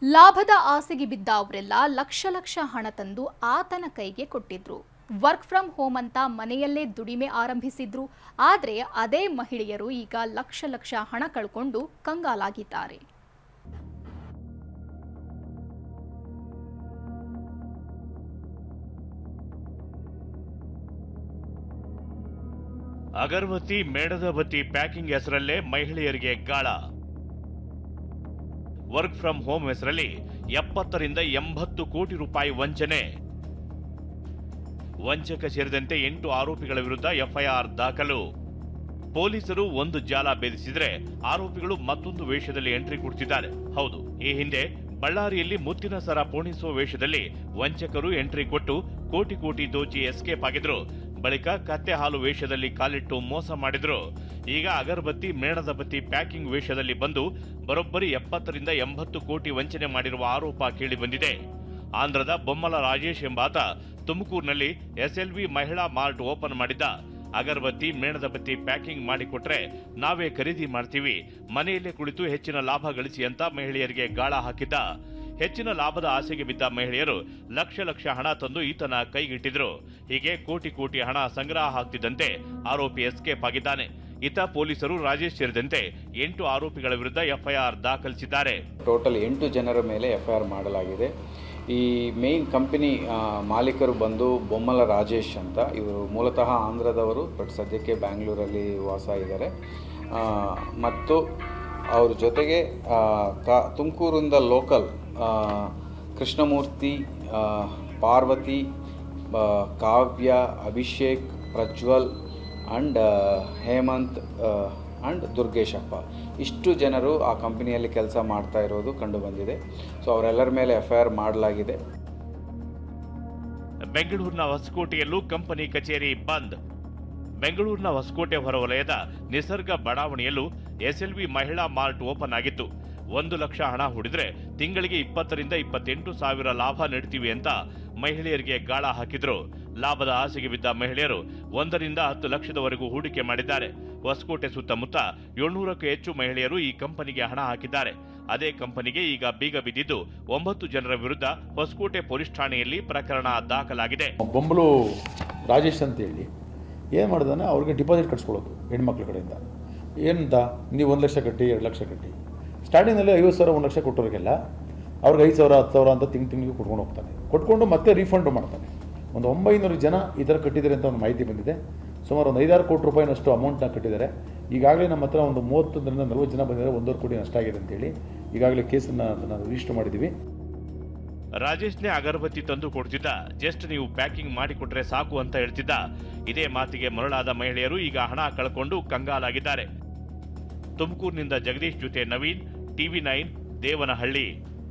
ಲಾಭದ ಆಸೆಗೆ ಬಿದ್ದ ಅವರೆಲ್ಲ ಲಕ್ಷ ಲಕ್ಷ ಹಣ ತಂದು ಆತನ ಕೈಗೆ ಕೊಟ್ಟಿದ್ರು. ವರ್ಕ್ ಫ್ರಮ್ ಹೋಮ್ ಅಂತ ಮನೆಯಲ್ಲೇ ದುಡಿಮೆ ಆರಂಭಿಸಿದ್ರು. ಆದರೆ ಅದೇ ಮಹಿಳೆಯರು ಈಗ ಲಕ್ಷ ಲಕ್ಷ ಹಣ ಕಳ್ಕೊಂಡು ಕಂಗಾಲಾಗಿದ್ದಾರೆ. ಅಗರಬತ್ತಿ ಮೇಣದ ಬತ್ತಿ ಪ್ಯಾಕಿಂಗ್ ಹೆಸರಲ್ಲೇ ಮಹಿಳೆಯರಿಗೆ ಗಾಳ. ವರ್ಕ್ ಫ್ರಮ್ ಹೋಮ್ ಹೆಸರಲ್ಲಿ 70 ರಿಂದ 80 ಕೋಟಿ ರೂಪಾಯಿ ವಂಚನೆ. ವಂಚಕ ಸೇರಿದಂತೆ 8 ಆರೋಪಿಗಳ ವಿರುದ್ಧ ಎಫ್ಐಆರ್ ದಾಖಲು. ಪೊಲೀಸರು ಒಂದು ಜಾಲ ಭೇದಿಸಿದ್ರೆ ಆರೋಪಿಗಳು ಮತ್ತೊಂದು ವೇಷದಲ್ಲಿ ಎಂಟ್ರಿ ಕೊಡ್ತಿದ್ದಾರೆ. ಹೌದು, ಈ ಹಿಂದೆ ಬಳ್ಳಾರಿಯಲ್ಲಿ ಮುತ್ತಿನ ಸರ ಪೋಣಿಸುವ ವೇಷದಲ್ಲಿ ವಂಚಕರು ಎಂಟ್ರಿ ಕೊಟ್ಟು ಕೋಟಿ ಕೋಟಿ ದೋಚಿ ಎಸ್ಕೇಪ್ ಆಗಿದ್ರು. ಬಳಿಕ ಕತ್ತೆ ಹಾಲು ವೇಷದಲ್ಲಿ ಕಾಲಿಟ್ಟು ಮೋಸ ಮಾಡಿದ್ರು. ಈಗ ಅಗರಬತ್ತಿ ಮೇಣದ ಬತ್ತಿ ಪ್ಯಾಕಿಂಗ್ ವೇಷದಲ್ಲಿ ಬಂದು ಬರೋಬ್ಬರಿ 70 ರಿಂದ 80 ಕೋಟಿ ವಂಚನೆ ಮಾಡಿರುವ ಆರೋಪ ಕೇಳಿಬಂದಿದೆ. ಆಂಧ್ರದ ಬೊಮ್ಮಲ ರಾಜೇಶ್ ಎಂಬಾತ ತುಮಕೂರಿನಲ್ಲಿ ಎಸ್ಎಲ್ವಿ ಮಹಿಳಾ ಮಾರ್ಟ್ ಓಪನ್ ಮಾಡಿದ್ದ. ಅಗರಬತ್ತಿ ಮೇಣದ ಬತ್ತಿ ಪ್ಯಾಕಿಂಗ್ ಮಾಡಿಕೊಟ್ರೆ ನಾವೇ ಖರೀದಿ ಮಾಡ್ತೀವಿ, ಮನೆಯಲ್ಲೇ ಕುಳಿತು ಹೆಚ್ಚಿನ ಲಾಭ ಗಳಿಸಿ ಅಂತ ಮಹಿಳೆಯರಿಗೆ ಗಾಳ ಹಾಕಿದ್ದ. ಹೆಚ್ಚಿನ ಲಾಭದ ಆಸೆಗೆ ಬಿದ್ದ ಮಹಿಳೆಯರು ಲಕ್ಷ ಲಕ್ಷ ಹಣ ತಂದು ಈತನ ಕೈಗಿಟ್ಟಿದ್ರು. ಹೀಗೆ ಕೋಟಿ ಕೋಟಿ ಹಣ ಸಂಗ್ರಹ ಆಗ್ತಿದ್ದಂತೆ ಆರೋಪಿ ಎಸ್ಕೇಪ್ ಆಗಿದ್ದಾನೆ. ಈತ ಪೊಲೀಸರು ರಾಜೇಶ್ ಸೇರಿದಂತೆ 8 ಆರೋಪಿಗಳ ವಿರುದ್ಧ ಎಫ್ಐಆರ್ ದಾಖಲಿಸಿದ್ದಾರೆ. ಟೋಟಲ್ 8 ಜನರ ಮೇಲೆ ಎಫ್ಐಆರ್ ಮಾಡಲಾಗಿದೆ. ಈ ಮೇನ್ ಕಂಪನಿ ಮಾಲೀಕರು ಬಂದು ಬೊಮ್ಮಲ ರಾಜೇಶ್ ಅಂತ. ಇವರು ಮೂಲತಃ ಆಂಧ್ರದವರು, ಬಟ್ ಸದ್ಯಕ್ಕೆ ಬ್ಯಾಂಗ್ಳೂರಲ್ಲಿ ವಾಸ ಇದ್ದಾರೆ. ಮತ್ತು ಅವ್ರ ಜೊತೆಗೆ ತುಮಕೂರಿಂದ local Krishnamurthy, Parvati, Kavya, Abhishek, Prajwal and Hemant and Durgeshappa, ಇಷ್ಟು ಜನರು ಆ ಕಂಪನಿಯಲ್ಲಿ ಕೆಲಸ ಮಾಡ್ತಾ ಇರೋದು ಕಂಡು ಬಂದಿದೆ. ಸೊ ಅವರೆಲ್ಲರ ಮೇಲೆ ಎಫ್ಐಆರ್ ಮಾಡಲಾಗಿದೆ. ಬೆಂಗಳೂರಿನ ಹೊಸಕೋಟೆಯಲ್ಲೂ ಕಂಪನಿ ಕಚೇರಿ ಬಂದ್. ಬೆಂಗಳೂರಿನ ಹೊಸಕೋಟೆ ಹೊರವಲಯದ ನಿಸರ್ಗ ಬಡಾವಣೆಯಲ್ಲೂ ಎಸ್ಎಲ್ವಿ ಮಹಿಳಾ ಮಾರ್ಟ್ ಓಪನ್ ಆಗಿತ್ತು. 1 ಲಕ್ಷ ಹಣ ಹೂಡಿದ್ರೆ ತಿಂಗಳಿಗೆ 20 ರಿಂದ 28 ಸಾವಿರ ಲಾಭ ನೀಡ್ತೀವಿ ಅಂತ ಮಹಿಳೆಯರಿಗೆ ಗಾಳ ಹಾಕಿದ್ರು. ಲಾಭದ ಆಸೆಗೆ ಬಿದ್ದ ಮಹಿಳೆಯರು 1 ರಿಂದ 10 ಲಕ್ಷದವರೆಗೂ ಹೂಡಿಕೆ ಮಾಡಿದ್ದಾರೆ. ಹೊಸಕೋಟೆ ಸುತ್ತಮುತ್ತ 700ಕ್ಕೂ ಹೆಚ್ಚು ಮಹಿಳೆಯರು ಈ ಕಂಪನಿಗೆ ಹಣ ಹಾಕಿದ್ದಾರೆ. ಅದೇ ಕಂಪನಿಗೆ ಈಗ ಬೀಗ ಬಿದ್ದಿದ್ದು 9 ಜನರ ವಿರುದ್ಧ ಹೊಸಕೋಟೆ ಪೊಲೀಸ್ ಠಾಣೆಯಲ್ಲಿ ಪ್ರಕರಣ ದಾಖಲಾಗಿದೆ. ಬೊಂಬಲು ರಾಜೇಶ್ ಅಂತ ಹೇಳಿ ಏನು ಮಾಡಿದಾನೆ, ಅವ್ರಿಗೆ ಡಿಪಾಸಿಟ್ ಕಟ್ಸ್ಕೊಳ್ಳೋದು ಹೆಣ್ಮಕ್ಳ ಕಡೆಯಿಂದ. ಏನಂತ, ನೀವು 1 ಲಕ್ಷ ಕಟ್ಟಿ, 2 ಲಕ್ಷ ಕಟ್ಟಿ. ಸ್ಟಾರ್ಟಿಂಗಲ್ಲಿ 50,000 1 ಲಕ್ಷ ಕೊಟ್ಟೋರಿಗೆಲ್ಲ ಅವ್ರಿಗೆ 5,000 10,000 ಅಂತ ತಿಂಗಳಿಗೆ ಕೊಟ್ಕೊಂಡು ಹೋಗ್ತಾನೆ. ಕೊಟ್ಕೊಂಡು ಮತ್ತೆ ರೀಫಂಡ್ ಮಾಡ್ತಾನೆ. ಒಂದು 900 ಜನ ಈ ಥರ ಕಟ್ಟಿದ್ದಾರೆ ಅಂತ ಒಂದು ಮಾಹಿತಿ ಬಂದಿದೆ. ಸುಮಾರು ಒಂದು 5-6 ಕೋಟಿ ರೂಪಾಯಿನಷ್ಟು ಅಮೌಂಟ್ನ ಕಟ್ಟಿದ್ದಾರೆ. ಈಗಾಗಲೇ ನಮ್ಮ ಹತ್ರ ಒಂದು 30 ರಿಂದ 40 ಜನ ಬಂದಿದ್ದಾರೆ. 1.5 ಕೋಟಿ ನಷ್ಟ ಆಗಿದೆ ಅಂತೇಳಿ ಈಗಾಗಲೇ ಕೇಸನ್ನು ನಾವು ರಿಜಿಸ್ಟರ್ ಮಾಡಿದ್ದೀವಿ. ರಾಜೇಶ್ನೇ ಅಗರಬತ್ತಿ ತಂದು ಕೊಡ್ತಿದ್ದ, ಜಸ್ಟ್ ನೀವು ಪ್ಯಾಕಿಂಗ್ ಮಾಡಿಕೊಟ್ರೆ ಸಾಕು ಅಂತ ಹೇಳ್ತಿದ್ದ. ಇದೇ ಮಾತಿಗೆ ಮರಳಾದ ಮಹಿಳೆಯರು ಈಗ ಹಣ ಕಳ್ಕೊಂಡು ಕಂಗಾಲಾಗಿದ್ದಾರೆ. ತುಮಕೂರಿನಿಂದ ಜಗದೀಶ್ ಜೊತೆ ನವೀನ್, TV9, ದೇವನಹಳ್ಳಿ.